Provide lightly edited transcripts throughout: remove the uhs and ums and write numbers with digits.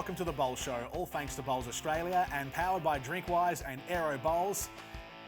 welcome to the Bowl Show, all thanks to Bowls Australia and powered by Drinkwise and Aero Bowls.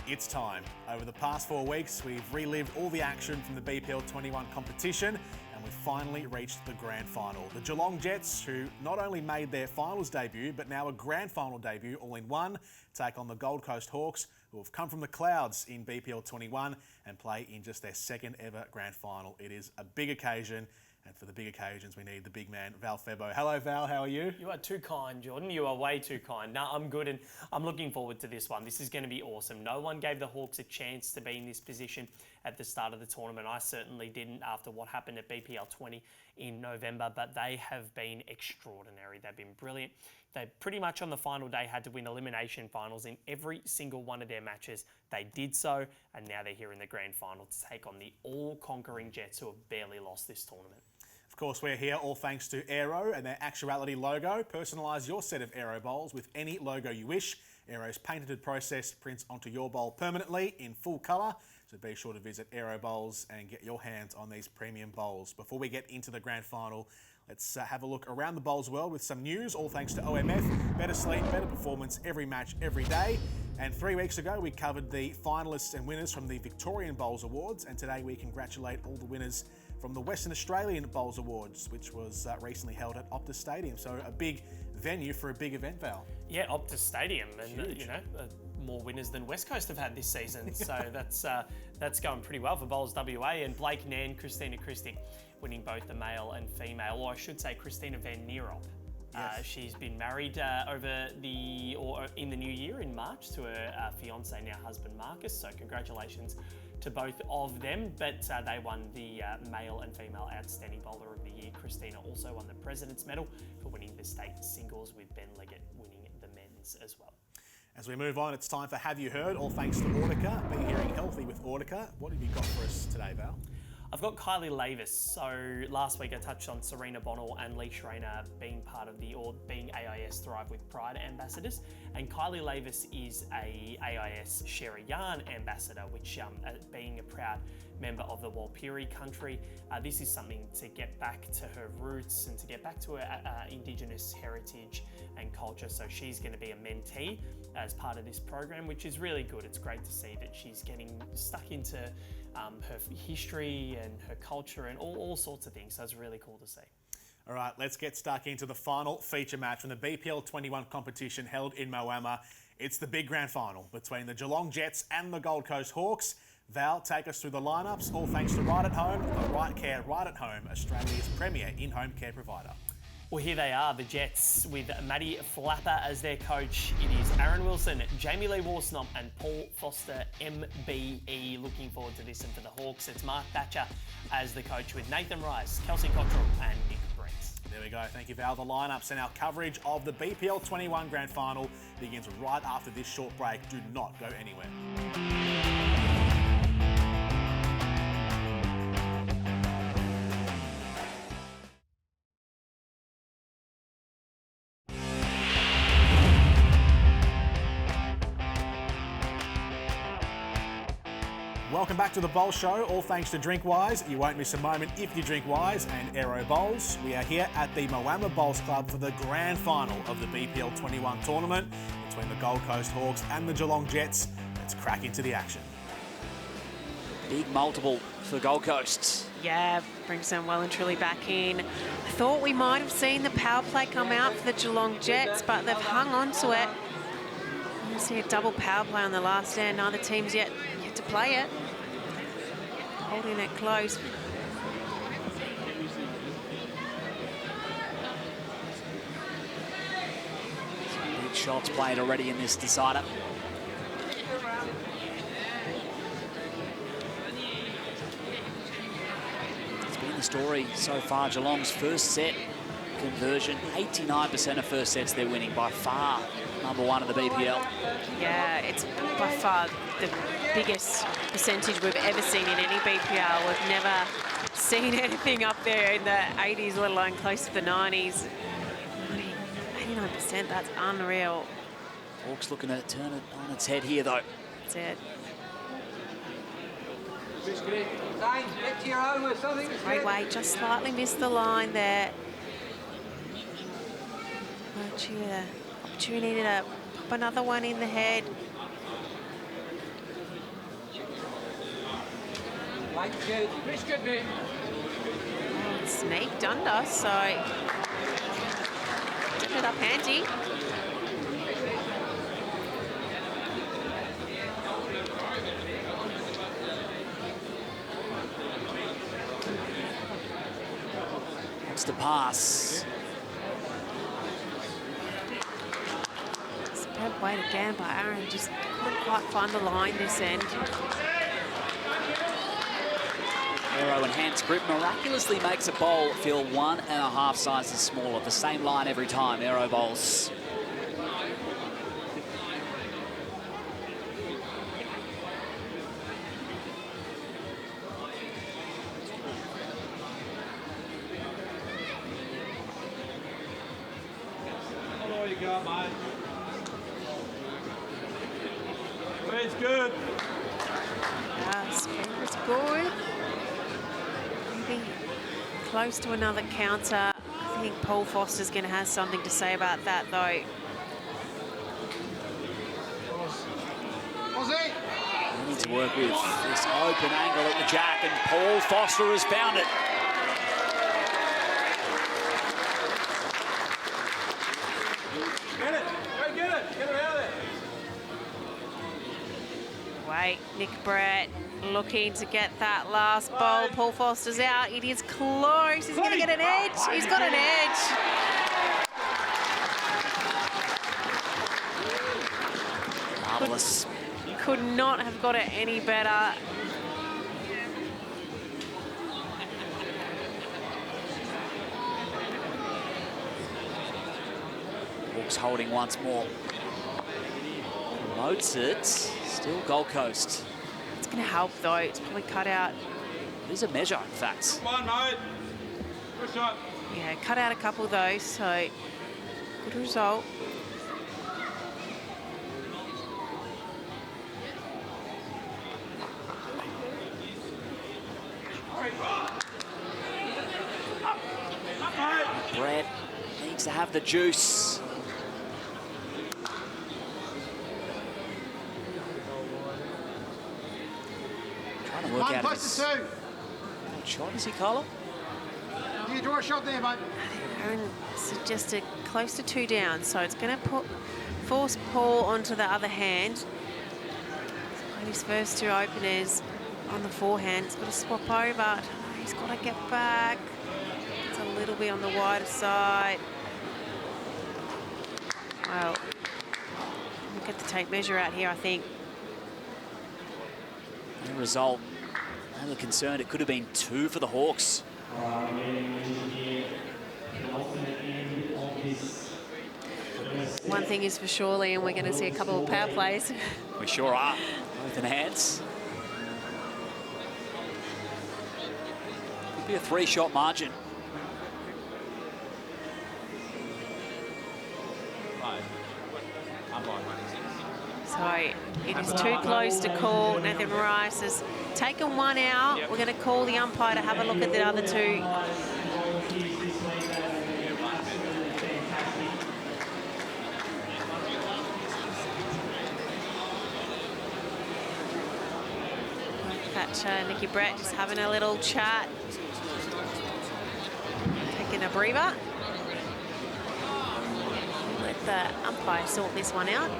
It's time. Over the past 4 weeks, we've relived all the action from the BPL21 competition and we've finally reached the grand final. The Geelong Jets, who not only made their finals debut, but now a grand final debut all in one, take on the Gold Coast Hawks, who have come from the clouds in BPL21 and play in just their second ever grand final. It is a big occasion. And for the big occasions, we need the big man, Val Febbo. Hello, Val. How are you? You are too kind, Jordan. You are way too kind. No, I'm good and I'm looking forward to this one. This is going to be awesome. No one gave the Hawks a chance to be in this position at the start of the tournament. I certainly didn't after what happened at BPL20 in November, but they have been extraordinary. They've been brilliant. They pretty much on the final day had to win elimination finals in every single one of their matches. They did so, and now they're here in the grand final to take on the all-conquering Jets who have barely lost this tournament. Of course, we're here all thanks to Aero and their Actuality logo. Personalise your set of Aero bowls with any logo you wish. Aero's patented process prints onto your bowl permanently in full colour. So be sure to visit Aero Bowls and get your hands on these premium bowls. Before we get into the grand final, let's have a look around the bowls world with some news, all thanks to OMF. Better sleep, better performance, every match, every day. And 3 weeks ago, we covered the finalists and winners from the Victorian Bowls Awards. And today we congratulate all the winners from the Western Australian Bowls Awards, which was recently held at Optus Stadium. So a big venue for a big event, Val. Yeah, Optus Stadium, and you know, more winners than West Coast have had this season. So that's going pretty well for Bowls WA. And Blake Nan, Christina Christic, winning both the male and female, or I should say Christina Van Nierop. Yes. She's been married in the new year in March to her fiance, now husband Marcus. So congratulations to both of them, but they won the male and female Outstanding Bowler of the Year. Christina also won the President's Medal for winning the state singles, with Ben Leggett winning the men's as well. As we move on, it's time for Have You Heard? All thanks to Audica. Be hearing healthy with Audica. What have you got for us today, Val? I've got Kylie Lavis. So last week I touched on Serena Bonnell and Lee Schreiner being being AIS Thrive with Pride ambassadors, and Kylie Lavis is a AIS Share a Yarn ambassador, which being a proud member of the Walpiri country, this is something to get back to her roots and to get back to her Indigenous heritage and culture. So she's going to be a mentee as part of this program, which is really good. It's great to see that she's getting stuck into her history and her culture and all sorts of things. So it's really cool to see. All right, let's get stuck into the final feature match from the BPL21 competition held in Moama. It's the big grand final between the Geelong Jets and the Gold Coast Hawks. Val, take us through the lineups, all thanks to Right at Home, the Right Care Right at Home, Australia's premier in-home care provider. Well, here they are, the Jets, with Maddie Flapper as their coach. It is Aaron Wilson, Jamie Lee Warsnop and Paul Foster, MBE. Looking forward to this. And for the Hawks, it's Mark Thatcher as the coach, with Nathan Rice, Kelsey Cottrell and Nick Brent. There we go. Thank you, Val. The lineups and our coverage of the BPL21 Grand Final begins right after this short break. Do not go anywhere. Welcome back to the Bowl Show, all thanks to Drinkwise. You won't miss a moment if you drink Wise, and Aero Bowls. We are here at the Moama Bowls Club for the grand final of the BPL21 tournament between the Gold Coast Hawks and the Geelong Jets. Let's crack into the action. Big multiple for Gold Coast. Yeah, brings them well and truly back in. I thought we might have seen the power play come out for the Geelong Jets, but they've hung on to it. You see a double power play on the last end. Neither team's yet to play it. Holding it close. Big shots played already in this decider. It's been the story so far. Geelong's first set conversion, 89% of first sets they're winning, by far number one in the BPL. Yeah, it's by far the biggest percentage we've ever seen in any BPL. We've never seen anything up there in the 80s, let alone close to the 90s. 89%, that's unreal. Hawks looking to turn it on its head here, though. That's it. Great way, just slightly missed the line there. Archie with an opportunity to pop another one in the head. Oh, it's sneaked under, so ended up handy. Wants to pass. Superb weight again by Aaron, just couldn't quite find the line this end. Aero enhanced grip miraculously makes a bowl feel 1.5 sizes smaller. The same line every time, Aero bowls. How you got, mate? It's good. Speed was good. Maybe close to another counter. I think Paul Foster's going to have something to say about that, though. We need to work with this open angle at the jack, and Paul Foster has found it. Get it. Go get it. Get it out of there. Wait, Nick Brett looking to get that last bowl. Paul Foster's out. It is close. He's going to get an edge. He's got an edge. Marvellous. Could not have got it any better. Hawks holding once more. Promotes it. Still Gold Coast. It's going to help, though. It's probably cut out. It is a measure, in fact. Come on, mate. Good shot. Yeah, cut out a couple, though, so good result. Brett needs to have the juice. Trying to work out if it's... What shot is he, Carlo? Do you draw a shot there, mate? Aaron suggested close to 2 down, so it's going to force Paul onto the other hand. So his first 2 openers on the forehand. He's got to swap over. He's got to get back. It's a little bit on the wider side. Well, we'll get the tape measure out here, I think. The result, only concerned, it could have been 2 for the Hawks. One thing is for sure, Liam, we're going to see a couple of power plays. We sure are. Both in hands. Could be a 3-shot margin. So it is too close to call. Nathan Rice has taken 1 out. We're going to call the umpire to have a look at the other 2. Catcher Nicky Brett just having a little chat. Taking a breather. Let the umpire sort this one out.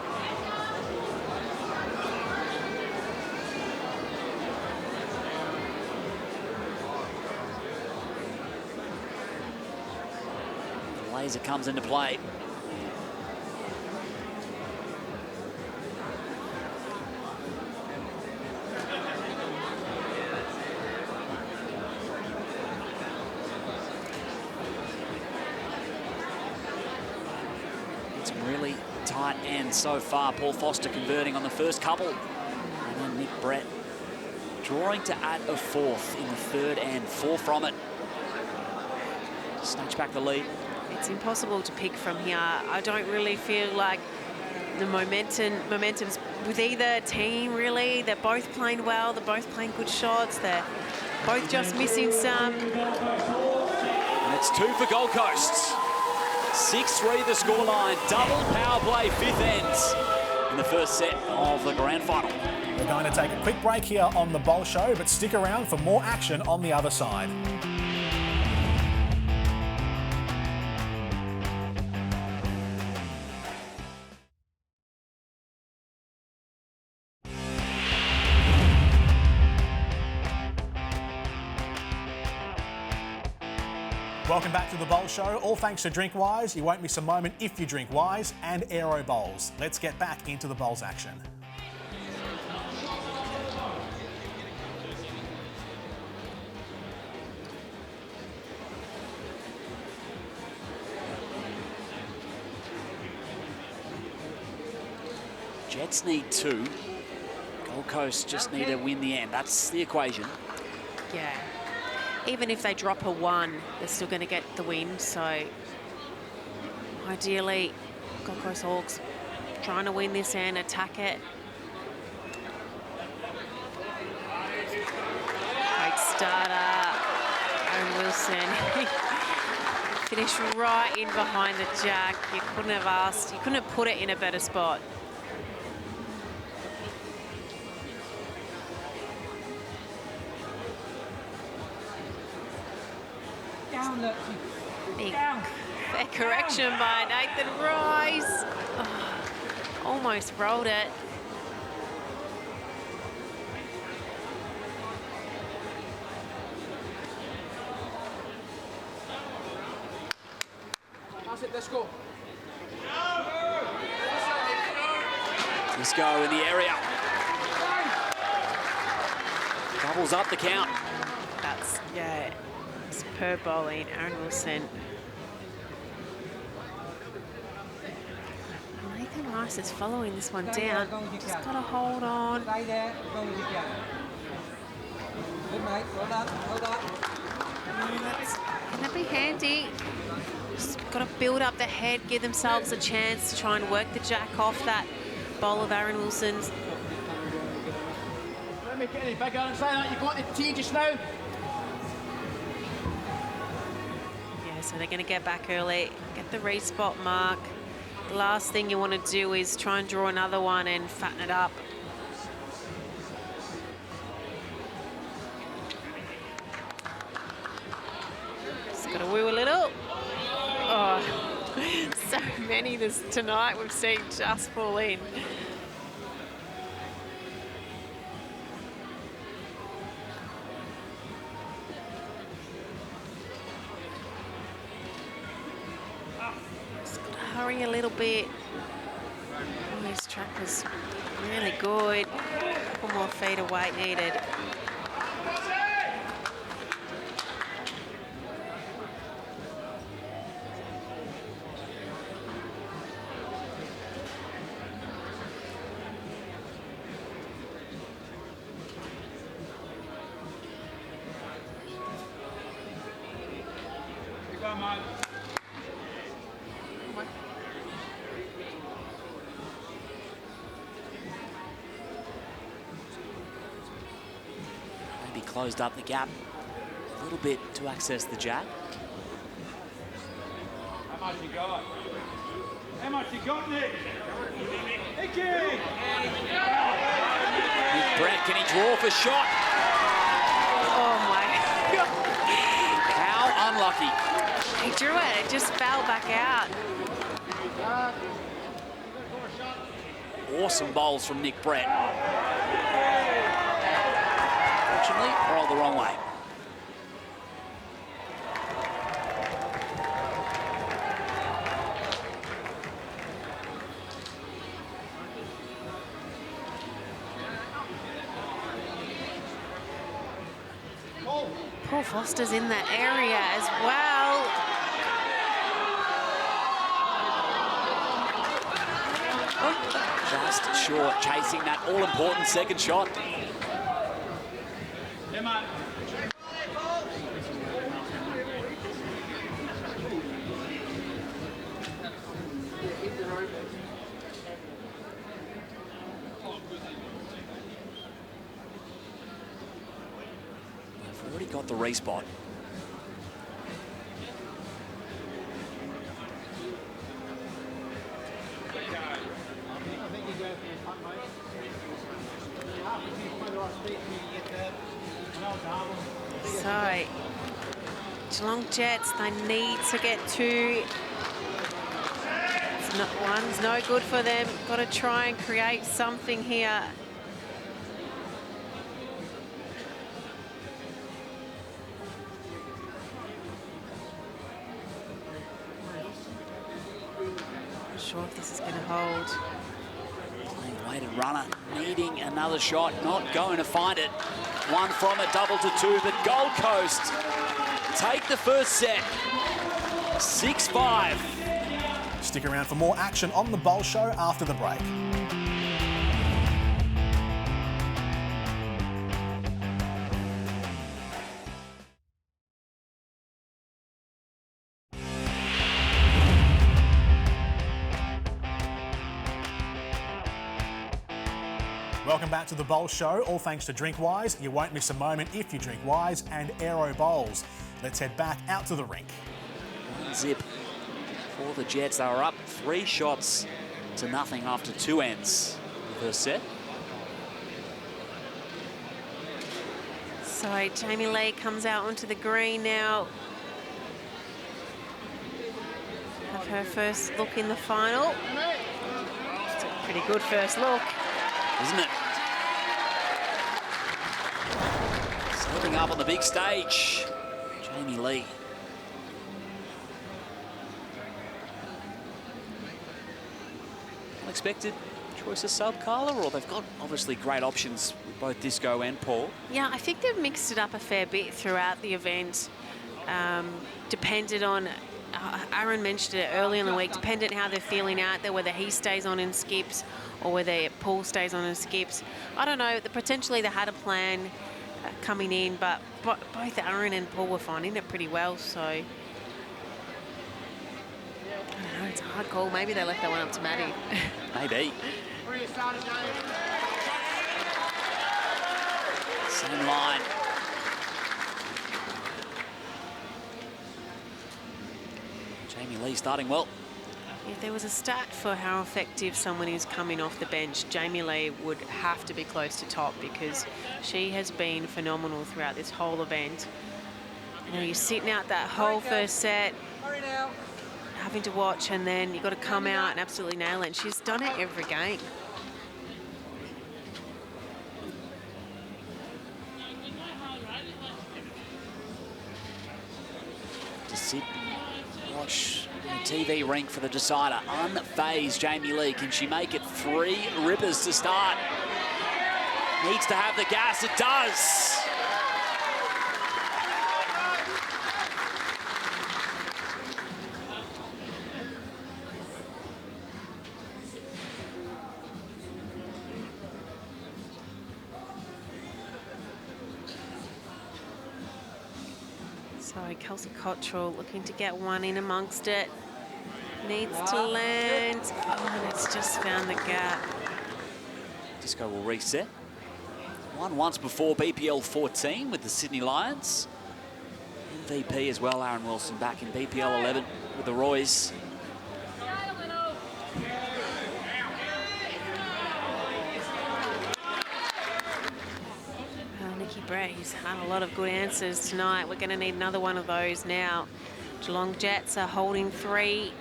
Laser comes into play. It's really tight ends so far. Paul Foster converting on the first couple. And then Nick Brett drawing to add a 4th in the 3rd and 4 from it. Snatch back the lead. It's impossible to pick from here. I don't really feel like the momentum's with either team, really. They're both playing well. They're both playing good shots. They're both just missing some. And it's 2 for Gold Coast. 6-3 the scoreline. Double power play, fifth ends in the first set of the grand final. We're going to take a quick break here on the Bowl Show, but stick around for more action on the other side. Welcome back to the Bowl Show. All thanks to DrinkWise. You won't miss a moment if you drink Wise, and Aero Bowls. Let's get back into the Bowls action. Jets need 2. Gold Coast just need to win the end. That's the equation. Yeah. Even if they drop a 1, they're still going to get the win. So ideally, Gold Coast Hawks trying to win this and attack it. Great starter. Aaron Wilson. Finished right in behind the jack. You couldn't have asked, you couldn't have put it in a better spot. Big fair correction by Nathan Rice. Oh, almost rolled it. Pass it, let's go. Disco in the area. Doubles up the count. That's, yeah, superb bowling, Aaron Wilson. Nathan Rice is following this one down. Just got to hold on. Stay there, go with your gun. Good mate, well done, well done. That's going to be handy. Just got to build up the head, give themselves a chance to try and work the jack off that bowl of Aaron Wilson's. Don't make it any bigger and say that you've got the tee just now. Yeah, so they're going to get back early, get the respot mark. The last thing you want to do is try and draw another one and fatten it up. Just got to woo a little. Oh, so many this tonight we've seen just fall in. Just got to hurry a little bit. Oh, this track was really good. A couple more feet of weight needed. Maybe closed up the gap a little bit to access the jack. How much you got? How much you got, Nick? Nicky! Nick Brett, can he draw for shot? Oh my God. How unlucky. He drew it, it just fell back out. Awesome bowls from Nick Brett. Fortunately, rolled the wrong way. Paul Foster's in that area as well. Just short, chasing that all-important second shot. Yeah, mate. They've already got the respot. So, Geelong Jets, they need to get two. One's no good for them. Got to try and create something here. Not sure if this is going to hold. Weighted runner needing another shot, not going to find it. One from it, double to two, but Gold Coast take the first set. 6-5. Stick around for more action on the Bowl Show after the break. Welcome back to the Bowl Show, all thanks to DrinkWise. You won't miss a moment if you drink Wise and Aero Bowls. Let's head back out to the rink. 1-0 for the Jets. They were up 3 shots to nothing after 2 ends in the first set. So Jamie Lee comes out onto the green now. Have her first look in the final. It's a pretty good first look, Isn't it? Stepping up on the big stage, Jamie Lee. Unexpected choice of sub, Carla, or they've got obviously great options with both Disco and Paul? Yeah, I think they've mixed it up a fair bit throughout the event. Depended on, Aaron mentioned it early in the week, dependent how they're feeling out there, whether he stays on and skips or whether Paul stays on and skips. I don't know, potentially they had a plan coming in, but both Aaron and Paul were finding it pretty well, so I don't know, it's a hard call. Maybe they left that one up to Maddie. Maybe. Same line. Jamie Lee starting well. If there was a stat for how effective someone is coming off the bench, Jamie Lee would have to be close to top because she has been phenomenal throughout this whole event. You know, you're sitting out that whole first set, having to watch, and then you've got to come out and absolutely nail it. And she's done it every game. To sit and watch the TV rink for the decider. Unfazed Jamie Lee. Can she make it 3 rippers to start? Needs to have the gas. It does. So Kelsey Cottrell looking to get one in amongst it. Needs to land. Oh, and it's just found the gap. Disco will reset. Won once before BPL 14 with the Sydney Lions. MVP as well, Aaron Wilson, back in BPL 11 with the Roys. Nikki Brett, he's had a lot of good answers tonight. We're going to need another one of those now. Geelong Jets are holding 3.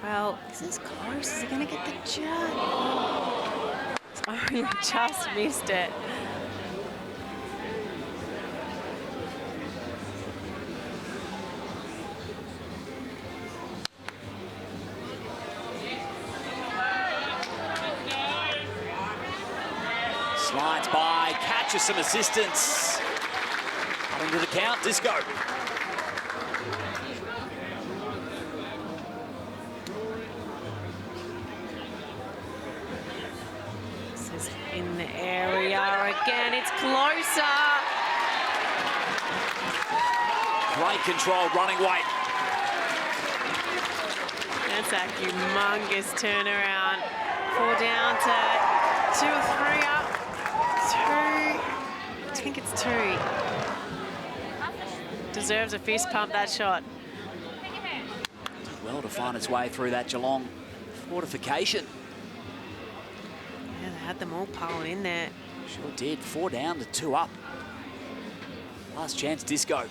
Well, this is close. Is he going to get the jug? Oh, he just missed it. Slides by, catches some assistance. Cutting to the count, Disco. This is in the area again. It's closer. Great control, running weight. That's a humongous turnaround. 4 down to 2 or 3 up. 2. I think it's 2. Deserves a fist pump, that shot. Well to find its way through that Geelong fortification. Yeah, they had them all piling in there. Sure did. 4 down to 2 up. Last chance, Disco.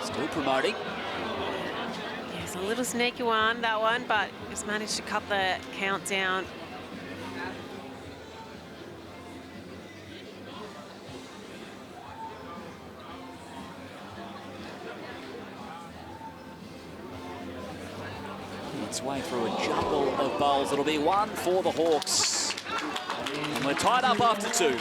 Still promoting. Yeah, it's a little sneaky one, that one, but just managed to cut the count down. Its way through a jumble of bowls. It'll be 1 for the Hawks. And we're tied up after 2.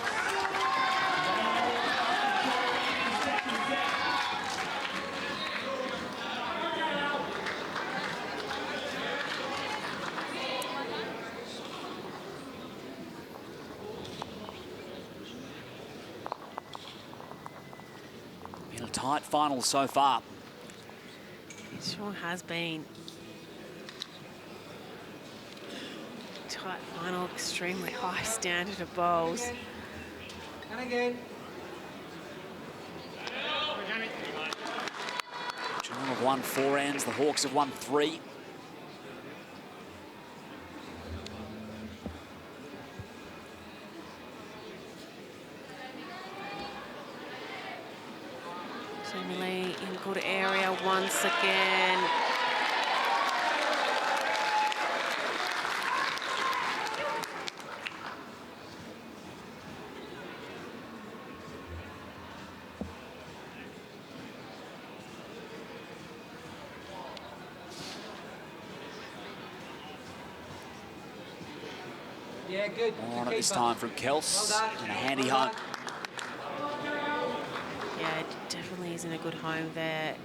Been a tight final so far. It sure has been. Tight final, extremely high standard of bowls. And again. Geelong have won 4 ends, the Hawks have won 3. Jamie in good area once again. Yeah, good. On at this time from Kels, and a handy home. Yeah, it definitely isn't a good home there.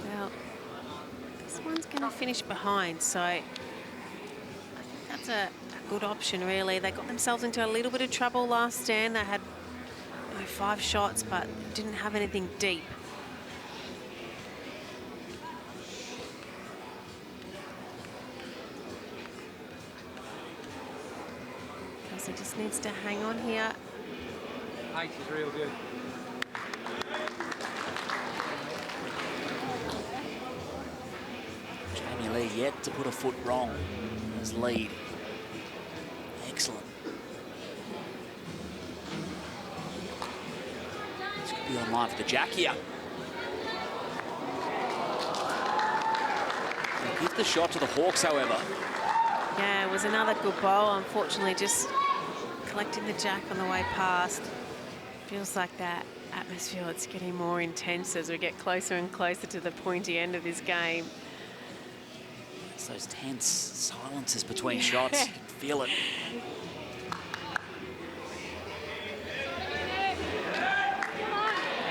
Well, this one's going to finish behind, so I think that's a good option, really. They got themselves into a little bit of trouble last stand. They had 5 shots, but didn't have anything deep. So just needs to hang on here. 8 is real good. Jamie Lee yet to put a foot wrong as lead. Excellent. This could be online for the jack here. They give the shot to the Hawks, however. Yeah, it was another good bowl. Unfortunately, just collecting the jack on the way past. Feels like that atmosphere, it's getting more intense as we get closer and closer to the pointy end of this game. It's those tense silences between shots. You can feel it.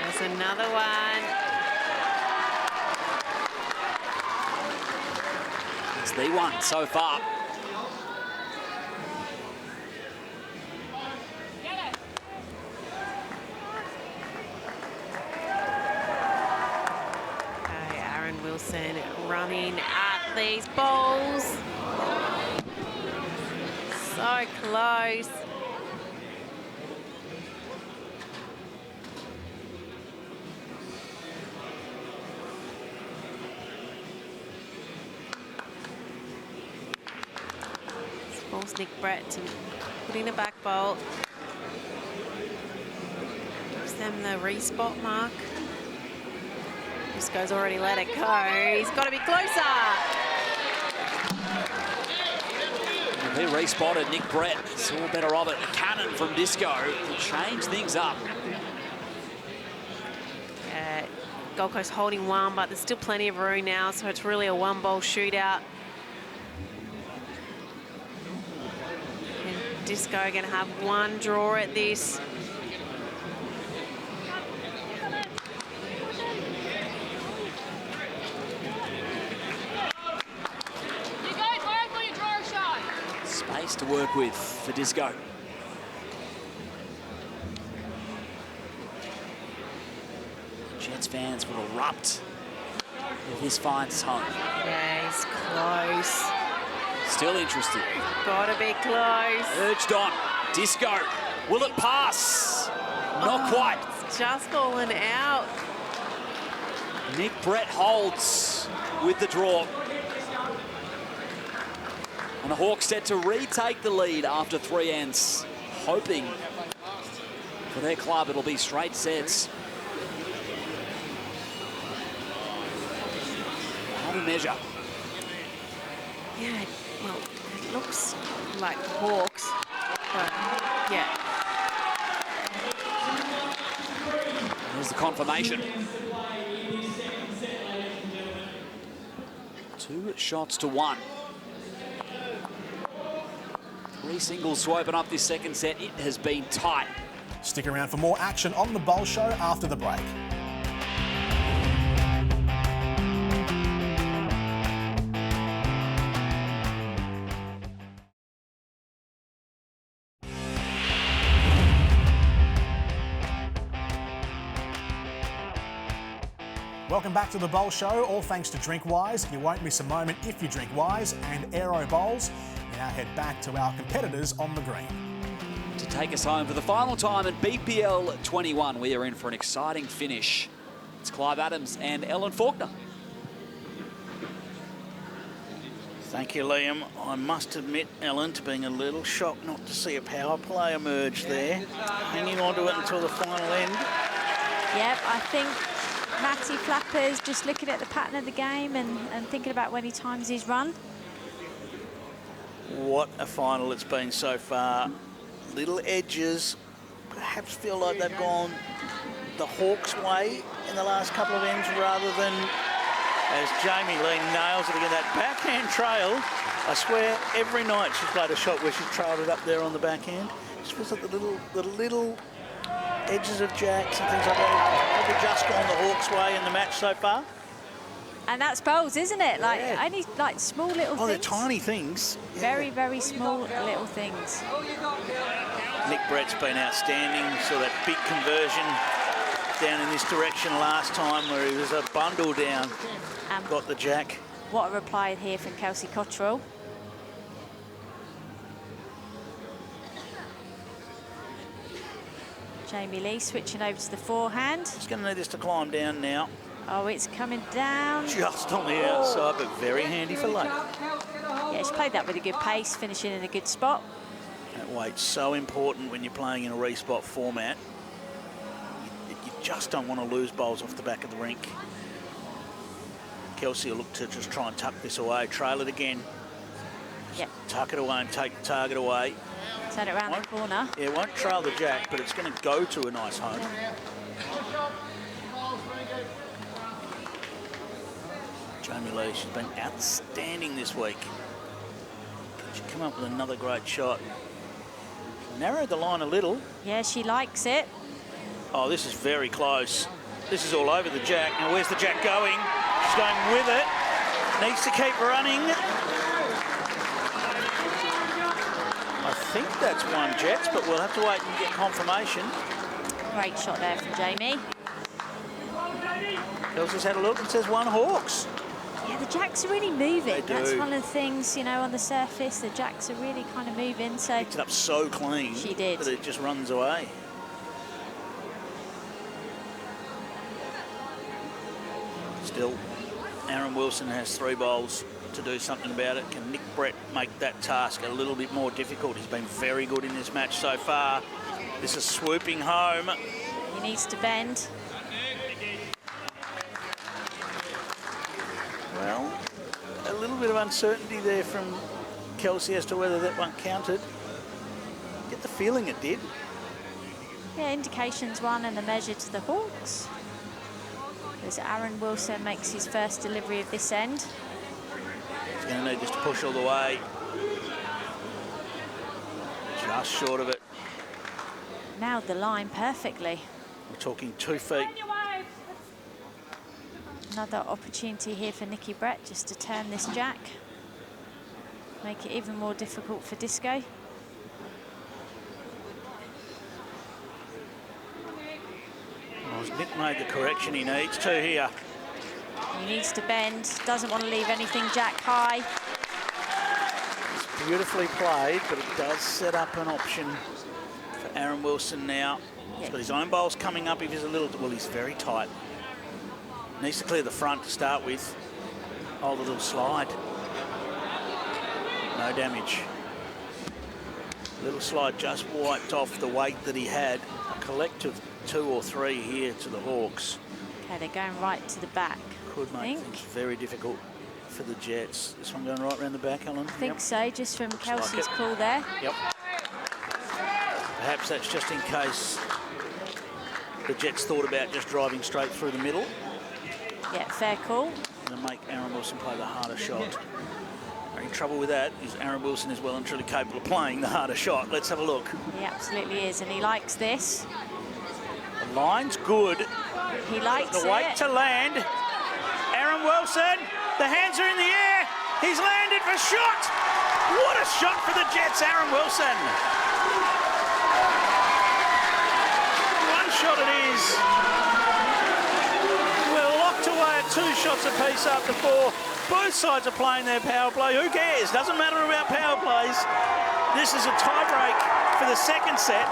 There's another one. It's the one so far. Aaron Wilson running at these bowls. So close. Force Nick Brett to put in a back bolt. Gives them the respot mark. Disco's already let it go. He's got to be closer. He respotted Nick Brett. Saw better of it. A cannon from Disco to change things up. Gold Coast holding one, but there's still plenty of room now, so it's really a one-bowl shootout. And Disco going to have one draw at this. Space to work with for Disco. Jets fans will erupt if this finds home. Yeah, he's close. Still interested. Gotta be close. Urged on. Disco. Will it pass? Not quite. It's just fallen out. Nick Brett holds with the draw. And the Hawks set to retake the lead after 3 ends, hoping for their club it'll be straight sets. How do you measure? Yeah, well, it looks like Hawks, but yeah. There's the confirmation. 2 shots to 1. 3 singles to open up this second set. It has been tight. Stick around for more action on the Bowl Show after the break. Welcome back to the Bowl Show, all thanks to Drinkwise. You won't miss a moment if you drink Wise and Aero Bowls. We now head back to our competitors on the green. To take us home for the final time at BPL21, we are in for an exciting finish. It's Clive Adams and Ellen Faulkner. Thank you, Liam. I must admit, Ellen, to being a little shocked not to see a power play emerge there. Hanging on to it until the final end. Yep, I think Matty Flapper's just looking at the pattern of the game and thinking about when he times his run. What a final it's been so far. Little edges perhaps feel like they've gone the Hawks' way in the last couple of ends rather than, as Jamie Lee nails it again, that backhand trail. I swear every night she's played a shot where she's trailed it up there on the backhand. It just feels like the little edges of jacks and things like that have just gone the Hawks' way in the match so far. And that's bowls, isn't it? Like Yeah. only like small little Oh, they're things. tiny things. Yeah. Very, very small little things. Nick Brett's been outstanding. Saw that big conversion down in this direction last time where he was a bundle down. Got the jack. What a reply here from Kelsey Cottrell. Jamie Lee switching over to the forehand. He's going to need this to climb down now. Oh, it's coming down. Just on the outside, but very handy for late. Yeah, she played that with a good pace, finishing in a good spot. That weight's so important when you're playing in a respot format. You just don't want to lose bowls off the back of the rink. Kelsey will look to just try and tuck this away, trail it again. Yep. Tuck it away and take the target away. Turn it around the corner. Yeah, it won't trail the jack, but it's going to go to a nice home. Jamie Lee, she's been outstanding this week. She come up with another great shot. Narrowed the line a little. Yeah, she likes it. Oh, this is very close. This is all over the jack. Now, where's the jack going? She's going with it. Needs to keep running. I think that's one Jets, but we'll have to wait and get confirmation. Great shot there from Jamie. Kelsey's had a look and says one Hawks. Yeah, the jacks are really moving. They do. That's one of the things, you know, on the surface. The jacks are really kind of moving. So Picked it up so clean. She did. That it just runs away. Still, Aaron Wilson has 3 bowls to do something about it. Can Nick Brett make that task a little bit more difficult? He's been very good in this match so far. This is swooping home. he needs to bend. Well, a little bit of uncertainty there from Kelsey as to whether that one counted. Get the feeling it did. Yeah, indications 1 and a measure to the Hawks. As Aaron Wilson makes his first delivery of this end. He's going to need just to push all the way. Just short of it. Nailed the line perfectly. We're talking 2 feet. Another opportunity here for Nikki Brett just to turn this jack. Make it even more difficult for Disco. Well, Nick made the correction he needs to here. He needs to bend, doesn't want to leave anything jack high. Beautifully played, but it does set up an option for Aaron Wilson now. He's got his own bowls coming up. If he's a little, well, he's very tight. Needs to clear the front to start with. Oh, the little slide. No damage. Little slide just wiped off the weight that he had. A collective 2 or 3 here to the Hawks. Okay, they're going right to the back. Could make things very difficult for the Jets. This one going right around the back, Ellen? I think so, just from Kelsey's call there. Yep. Perhaps that's just in case the Jets thought about just driving straight through the middle. Yeah, fair call. And make Aaron Wilson play the harder shot. The only trouble with that is Aaron Wilson is well and truly capable of playing the harder shot. Let's have a look. He absolutely is, and he likes this. The line's good. He likes the weight to land. Aaron Wilson, the hands are in the air. He's landed for shot. What a shot for the Jets, Aaron Wilson. One shot it is. We're locked away at 2 shots apiece after 4. Both sides are playing their power play. Who cares? Doesn't matter about power plays. This is a tie break for the second set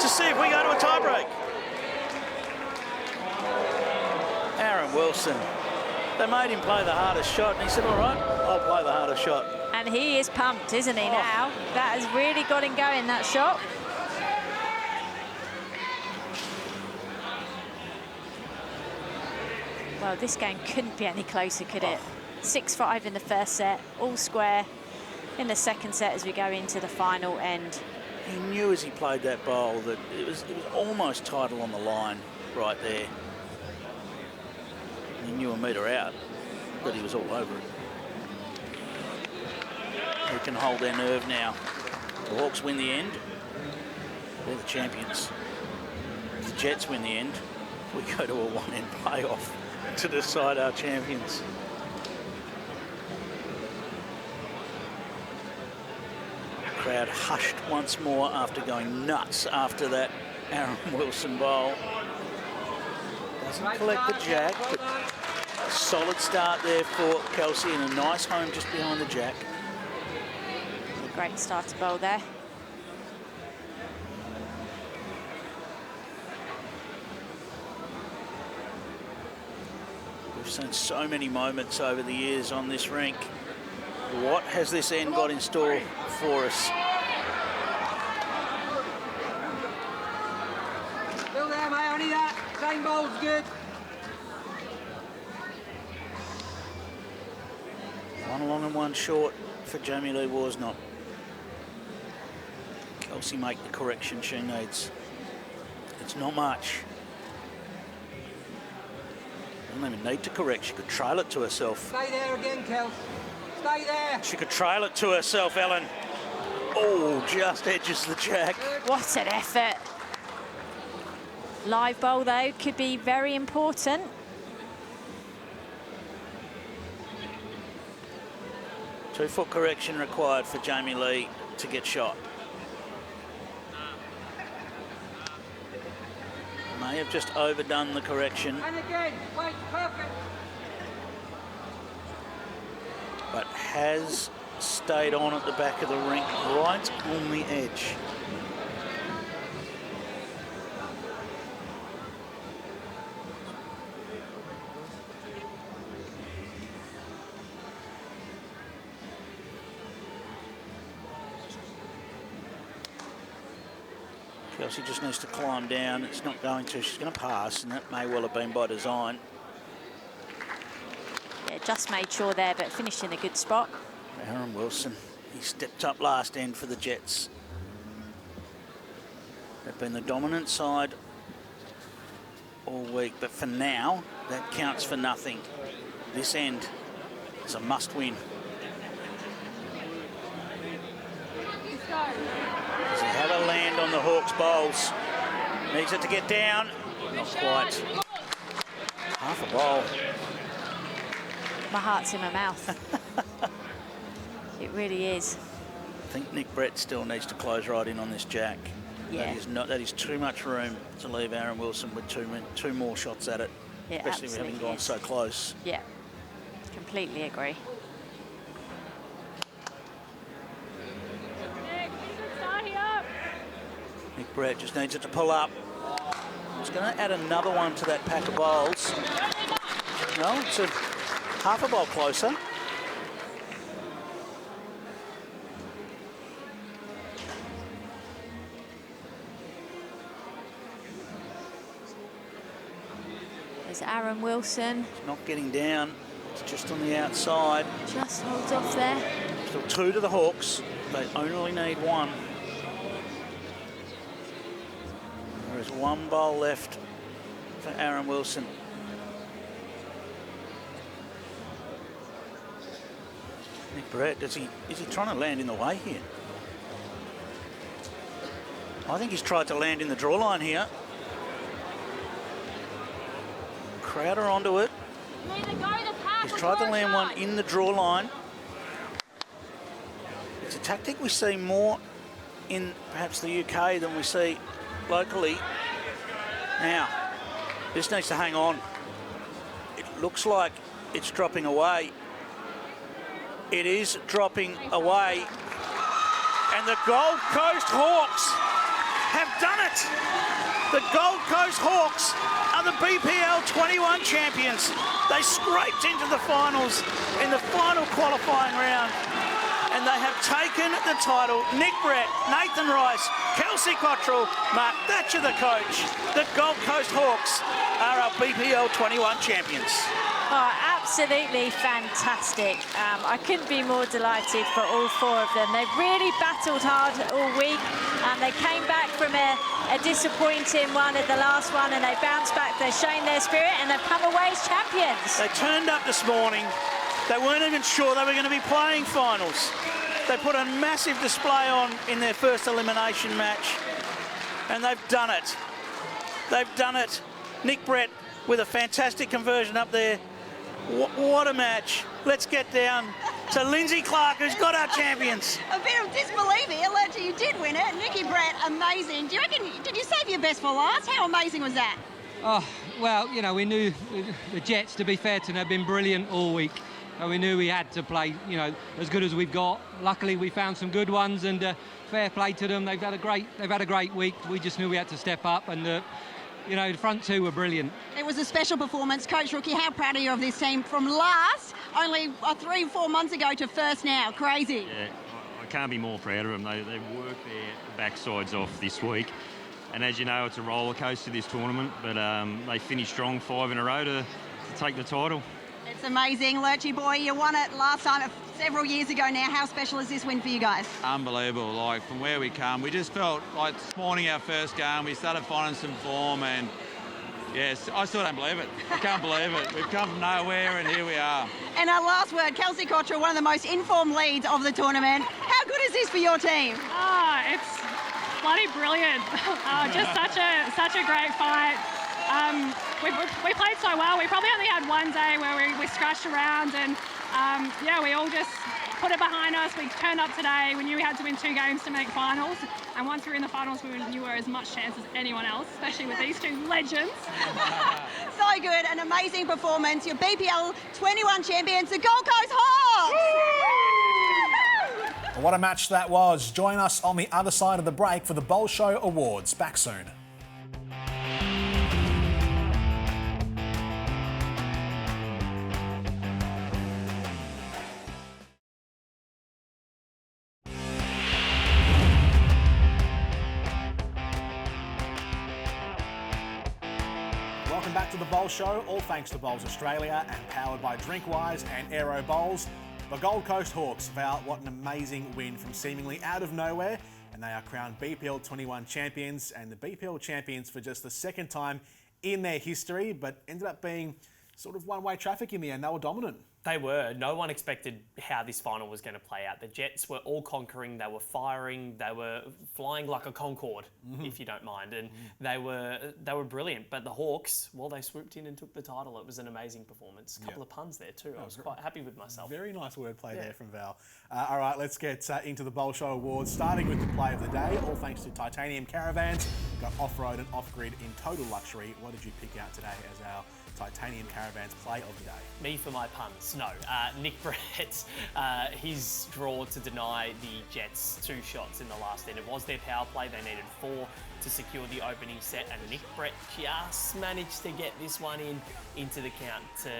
to see if we go to a tie break. Aaron Wilson. They made him play the hardest shot, and he said, all right, I'll play the hardest shot. And he is pumped, isn't he, now? That has really got him going, that shot. Well, this game couldn't be any closer, could it? 6-5 in the first set, all square in the second set as we go into the final end. He knew as he played that bowl that it was almost title on the line right there. He knew a metre out that he was all over it. Who can hold their nerve now? The Hawks win the end. They're the champions. If the Jets win the end, we go to a one-end playoff to decide our champions. The crowd hushed once more after going nuts after that Aaron Wilson bowl. Doesn't collect the jack, but a solid start there for Kelsey and a nice home just behind the jack. A great start to bowl there. We've seen so many moments over the years on this rink. What has this end got in store for us? Still there, mate, only that. Same bowl's good. One long and one short for Jamie Lee Worsnop. Kelsey make the correction she needs. It's not much. Doesn't even need to correct. She could trail it to herself. Stay there again, Kel. Stay there. She could trail it to herself, Ellen. Oh, just edges the jack. What an effort. Live bowl, though, could be very important. Two-foot correction required for Jamie Lee to get shot. May have just overdone the correction. And again, wait, perfect. But has stayed on at the back of the rink, right on the edge. Kelsey just needs to climb down. It's not going to. She's going to pass, and that may well have been by design. Yeah, just made sure there, but finished in a good spot. Aaron Wilson, he stepped up last end for the Jets. They've been the dominant side all week, but for now, that counts for nothing. This end is a must-win. Does he have a land on the Hawks' bowls? Needs it to get down. Not quite. Half a bowl. My heart's in my mouth. It really is. I think Nick Brett still needs to close right in on this jack. Yeah. That is too much room to leave Aaron Wilson with two more shots at it. Yeah, especially with having gone is. so close. Yeah, completely agree. Nick Brett just needs it to pull up. It's going to add another one to that pack of bowls. No, it's a half a bowl closer. There's Aaron Wilson. It's not getting down. It's just on the outside. Just holds off there. Still 2 to the Hawks. They only need 1. There is 1 bowl left for Aaron Wilson. Nick Brett, is he trying to land in the way here? I think he's tried to land in the draw line here. Crowder onto it. He's tried to land one in the draw line. It's a tactic we see more in perhaps the UK than we see locally. Now, this needs to hang on. It looks like it's dropping away. It is dropping away. And the Gold Coast Hawks have done it. The Gold Coast Hawks are the BPL21 champions. They scraped into the finals in the final qualifying round. And they have taken the title. Nick Brett, Nathan Rice, Kelsey Cottrell, Mark Thatcher the coach. The Gold Coast Hawks are our BPL21 champions. Oh, absolutely fantastic. I couldn't be more delighted for all 4 of them. They've really battled hard all week. They came back from a disappointing one at the last one, and they bounced back. They're showing their spirit, and they've come away as champions. They turned up this morning. They weren't even sure they were going to be playing finals. They put a massive display on in their first elimination match, and they've done it. They've done it. Nick Brett with a fantastic conversion up there. What a match. Let's get down to Lindsay Clark, who's got our champions. A bit of disbelief here. Ledger, you did win it. Nicky Brett, amazing. Do you reckon, did you save your best for last? How amazing was that? Oh, well, you know, we knew the Jets, to be fair to them, have been brilliant all week. We knew we had to play, you know, as good as we've got. Luckily, we found some good ones, and fair play to them. They've had a great week. We just knew we had to step up, and you know, the front 2 were brilliant. It was a special performance. Coach Rookie, how proud are you of this team from last, only 3-4 months ago, to first now? Crazy. Yeah, I can't be more proud of them. They worked their backsides off this week. And as you know, it's a roller coaster, this tournament, but they finished strong 5 in a row to take the title. It's amazing. Lurchy boy, you won it last time several years ago now. How special is this win for you guys? Unbelievable. Like, from where we come, we just felt like this morning, our first game, we started finding some form, and yes, I still don't believe it. I can't believe it. We've come from nowhere, and here we are. And our last word, Kelsey Cottrell, one of the most informed leads of the tournament. How good is this for your team? Oh, it's bloody brilliant. Just such a great fight. We played so well. We probably only had one day where we scratched around, and yeah, we all just put it behind us. We turned up today. We knew we had to win 2 games to make finals, and once we were in the finals, we knew we were as much chance as anyone else, especially with these 2 legends. So good, an amazing performance. Your BPL 21 champions, the Gold Coast Hawks! What a match that was. Join us on the other side of the break for the Bowl Show Awards. Back soon. Welcome back to the Bowl Show, all thanks to Bowls Australia and powered by Drinkwise and Aero Bowls. The Gold Coast Hawks vowed what an amazing win from seemingly out of nowhere, and they are crowned BPL21 champions, and the BPL champions for just the 2nd time in their history, but ended up being sort of one-way traffic in the end. They were dominant. They were. No one expected how this final was going to play out. The Jets were all conquering. They were firing. They were flying like a Concorde, if you don't mind. And they were brilliant. But the Hawks, well, they swooped in and took the title. It was an amazing performance. A couple of puns there too. I was quite happy with myself. Very nice wordplay there from Val. All right, let's get into the Bowl Show Awards, starting with the play of the day. All thanks to Titanium Caravans. Got off-road and off-grid in total luxury. What did you pick out today as our Titanium Caravan's play of the day. Me for my puns. No. Nick Brett, his draw to deny the Jets 2 shots in the last end. It was their power play. They needed 4 to secure the opening set, and Nick Brett just managed to get this one into the count to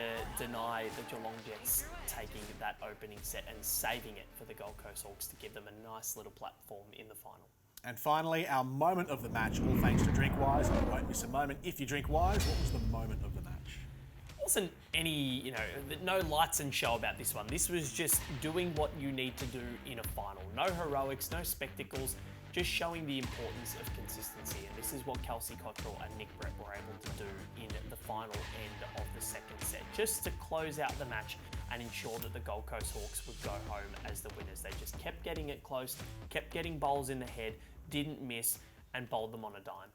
deny the Geelong Jets taking that opening set and saving it for the Gold Coast Hawks to give them a nice little platform in the final. And finally, our moment of the match, all thanks to Drinkwise. You won't miss a moment if you drink wise. What was the moment of the match? Wasn't any, no lights and show about this one. This was just doing what you need to do in a final. No heroics, no spectacles, just showing the importance of consistency. And this is what Kelsey Cottrell and Nick Brett were able to do in the final end of the second set, just to close out the match and ensure that the Gold Coast Hawks would go home as the winners. They just kept getting it close, kept getting bowls in the head, didn't miss, and bowled them on a dime.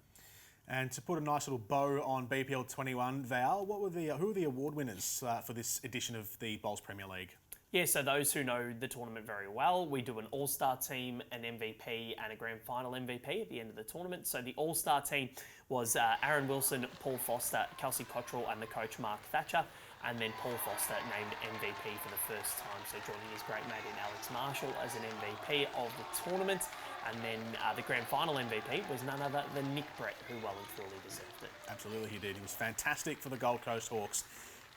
And to put a nice little bow on BPL21, Val, who were the award winners for this edition of the Bowls Premier League? Yeah, so those who know the tournament very well, we do an all-star team, an MVP and a grand final MVP at the end of the tournament. So the all-star team was Aaron Wilson, Paul Foster, Kelsey Cottrell and the coach Mark Thatcher. And then Paul Foster named MVP for the first time. So joining his great mate in Alex Marshall as an MVP of the tournament. And then the grand final MVP was none other than Nick Brett, who well and truly deserved it. Absolutely he did. He was fantastic for the Gold Coast Hawks.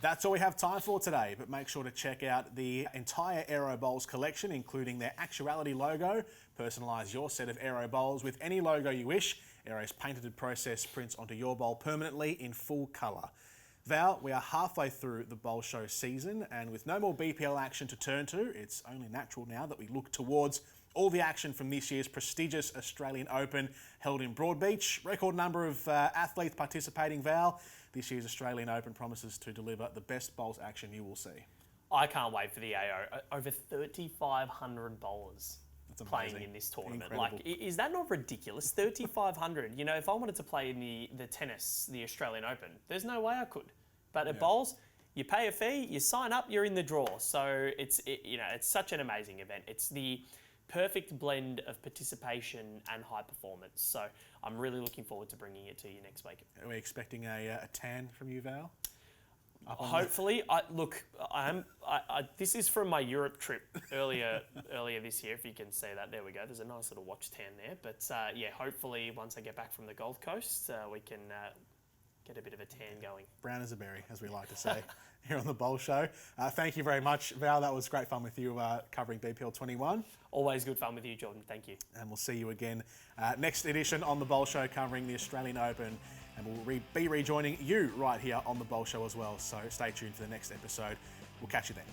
That's all we have time for today, but make sure to check out the entire Aero Bowls collection, including their Actuality logo. Personalise your set of Aero Bowls with any logo you wish. Aero's patented process prints onto your bowl permanently in full colour. Val, we are halfway through the Bowl Show season, and with no more BPL action to turn to, it's only natural now that we look towards all the action from this year's prestigious Australian Open held in Broadbeach. Record number of athletes participating, Val. This year's Australian Open promises to deliver the best bowls action you will see. I can't wait for the AO. Over 3,500 bowlers playing in this tournament. Incredible. Like, is that not ridiculous? 3,500. If I wanted to play in the tennis, the Australian Open, there's no way I could. But at bowls, you pay a fee, you sign up, you're in the draw. So it's such an amazing event. It's the perfect blend of participation and high performance. So I'm really looking forward to bringing it to you next week. Are we expecting a tan from you, Val? Hopefully. This is from my Europe trip earlier this year, if you can see that. There we go. There's a nice little watch tan there. But hopefully once I get back from the Gold Coast, we can get a bit of a tan going. Brown as a berry, as we like to say here on the Bowl Show. Thank you very much, Val. That was great fun with you covering BPL21. Always good fun with you, Jordan. Thank you. And we'll see you again next edition on the Bowl Show covering the Australian Open. And we'll be rejoining you right here on the Bowl Show as well. So stay tuned for the next episode. We'll catch you then.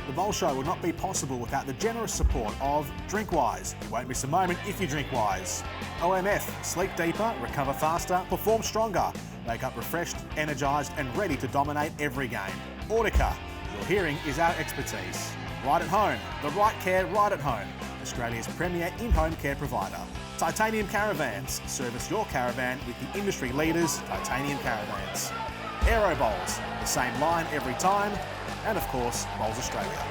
The Bowl Show would not be possible without the generous support of Drinkwise. You won't miss a moment if you drink wise. OMF, sleep deeper, recover faster, perform stronger. Wake up refreshed, energised and ready to dominate every game. Audica, your hearing is our expertise. Right at home, the right care right at home. Australia's premier in-home care provider. Titanium Caravans, service your caravan with the industry leaders, Titanium Caravans. Aero Bowls, the same line every time. And of course, Bowls Australia.